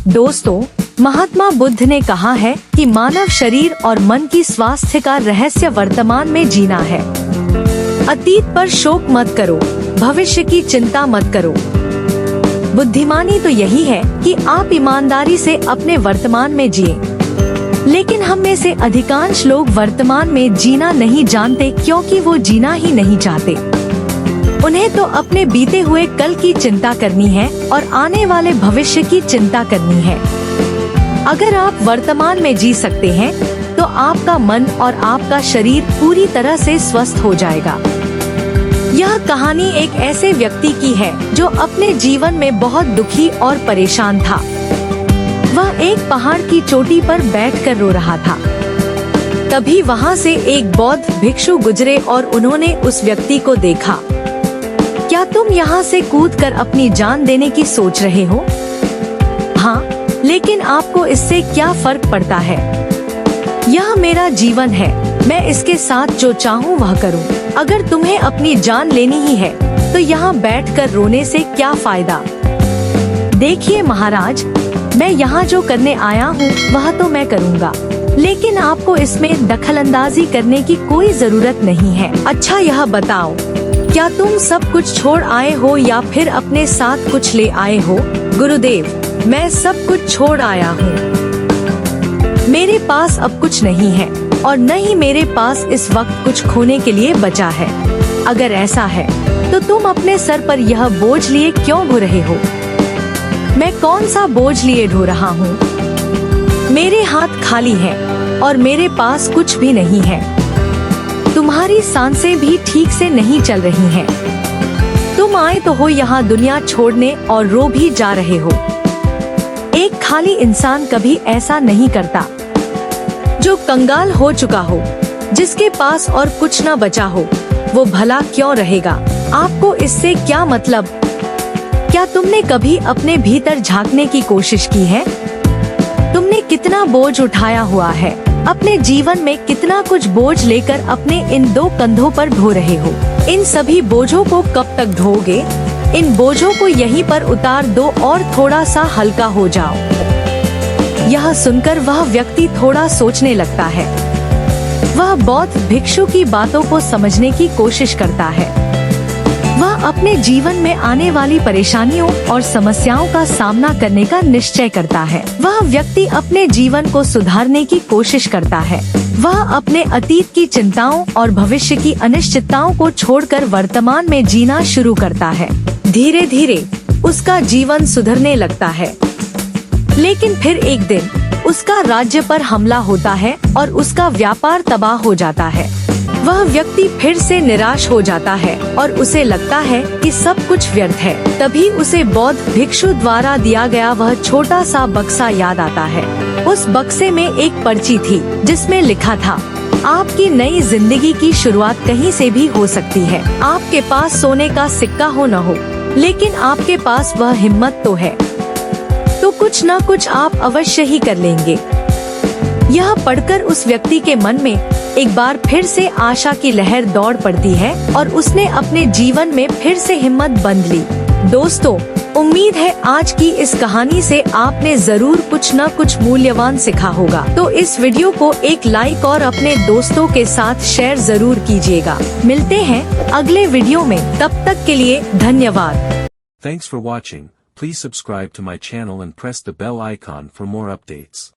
दोस्तों, महात्मा बुद्ध ने कहा है कि मानव शरीर और मन की स्वास्थ्य का रहस्य वर्तमान में जीना है। अतीत पर शोक मत करो, भविष्य की चिंता मत करो। बुद्धिमानी तो यही है कि आप ईमानदारी से अपने वर्तमान में जिए। लेकिन हम में से अधिकांश लोग वर्तमान में जीना नहीं जानते, क्योंकि वो जीना ही नहीं चाहते। उन्हें तो अपने बीते हुए कल की चिंता करनी है और आने वाले भविष्य की चिंता करनी है। अगर आप वर्तमान में जी सकते हैं, तो आपका मन और आपका शरीर पूरी तरह से स्वस्थ हो जाएगा। यह कहानी एक ऐसे व्यक्ति की है जो अपने जीवन में बहुत दुखी और परेशान था। वह एक पहाड़ की चोटी पर बैठकर रो रहा था। तभी वहां से एक बौद्ध भिक्षु गुजरे और उन्होंने उस व्यक्ति को देखा। क्या तुम यहाँ से कूदकर अपनी जान देने की सोच रहे हो? हाँ, लेकिन आपको इससे क्या फर्क पड़ता है? यह मेरा जीवन है, मैं इसके साथ जो चाहूँ वह करूँ। अगर तुम्हें अपनी जान लेनी ही है, तो यहाँ बैठकर रोने से क्या फायदा? देखिए महाराज, मैं यहाँ जो करने आया हूँ वह तो मैं करूँगा, लेकिन आपको इसमें दखलंदाजी करने की कोई जरूरत नहीं है। अच्छा यह बताओ, क्या तुम सब कुछ छोड़ आए हो या फिर अपने साथ कुछ ले आए हो? गुरुदेव, मैं सब कुछ छोड़ आया हूँ। मेरे पास अब कुछ नहीं है और न ही मेरे पास इस वक्त कुछ खोने के लिए बचा है। अगर ऐसा है तो तुम अपने सर पर यह बोझ लिए क्यों ढो रहे हो? मैं कौन सा बोझ लिए ढो रहा हूँ? मेरे हाथ खाली है और मेरे पास कुछ भी नहीं है। तुम्हारी सांसें भी ठीक से नहीं चल रही हैं। तुम आए तो हो यहाँ दुनिया छोड़ने और रो भी जा रहे हो। एक खाली इंसान कभी ऐसा नहीं करता। जो कंगाल हो चुका हो, जिसके पास और कुछ न बचा हो, वो भला क्यों रहेगा? आपको इससे क्या मतलब? क्या तुमने कभी अपने भीतर झांकने की कोशिश की है? तुमने कितना बोझ उठाया हुआ है? अपने जीवन में कितना कुछ बोझ लेकर अपने इन दो कंधों पर ढो रहे हो? इन सभी बोझों को कब तक ढोओगे? इन बोझों को यहीं पर उतार दो और थोड़ा सा हल्का हो जाओ। यह सुनकर वह व्यक्ति थोड़ा सोचने लगता है। वह बौद्ध भिक्षु की बातों को समझने की कोशिश करता है। वह अपने जीवन में आने वाली परेशानियों और समस्याओं का सामना करने का निश्चय करता है। वह व्यक्ति अपने जीवन को सुधारने की कोशिश करता है। वह अपने अतीत की चिंताओं और भविष्य की अनिश्चितताओं को छोड़कर वर्तमान में जीना शुरू करता है। धीरे धीरे उसका जीवन सुधरने लगता है। लेकिन फिर एक दिन उसका राज्य पर हमला होता है और उसका व्यापार तबाह हो जाता है। वह व्यक्ति फिर से निराश हो जाता है और उसे लगता है कि सब कुछ व्यर्थ है। तभी उसे बौद्ध भिक्षु द्वारा दिया गया वह छोटा सा बक्सा याद आता है। उस बक्से में एक पर्ची थी जिसमें लिखा था, आपकी नई जिंदगी की शुरुआत कहीं से भी हो सकती है। आपके पास सोने का सिक्का हो न हो, लेकिन आपके पास वह हिम्मत तो है, तो कुछ न कुछ आप अवश्य ही कर लेंगे। यह पढ़कर उस व्यक्ति के मन में एक बार फिर से आशा की लहर दौड़ पड़ती है और उसने अपने जीवन में फिर से हिम्मत बंध ली। दोस्तों, उम्मीद है आज की इस कहानी से आपने जरूर कुछ न कुछ मूल्यवान सीखा होगा। तो इस वीडियो को एक लाइक और अपने दोस्तों के साथ शेयर जरूर कीजिएगा। मिलते हैं अगले वीडियो में, तब तक के लिए धन्यवाद। Thanks for watching. Please subscribe to my channel and press the bell icon for more updates.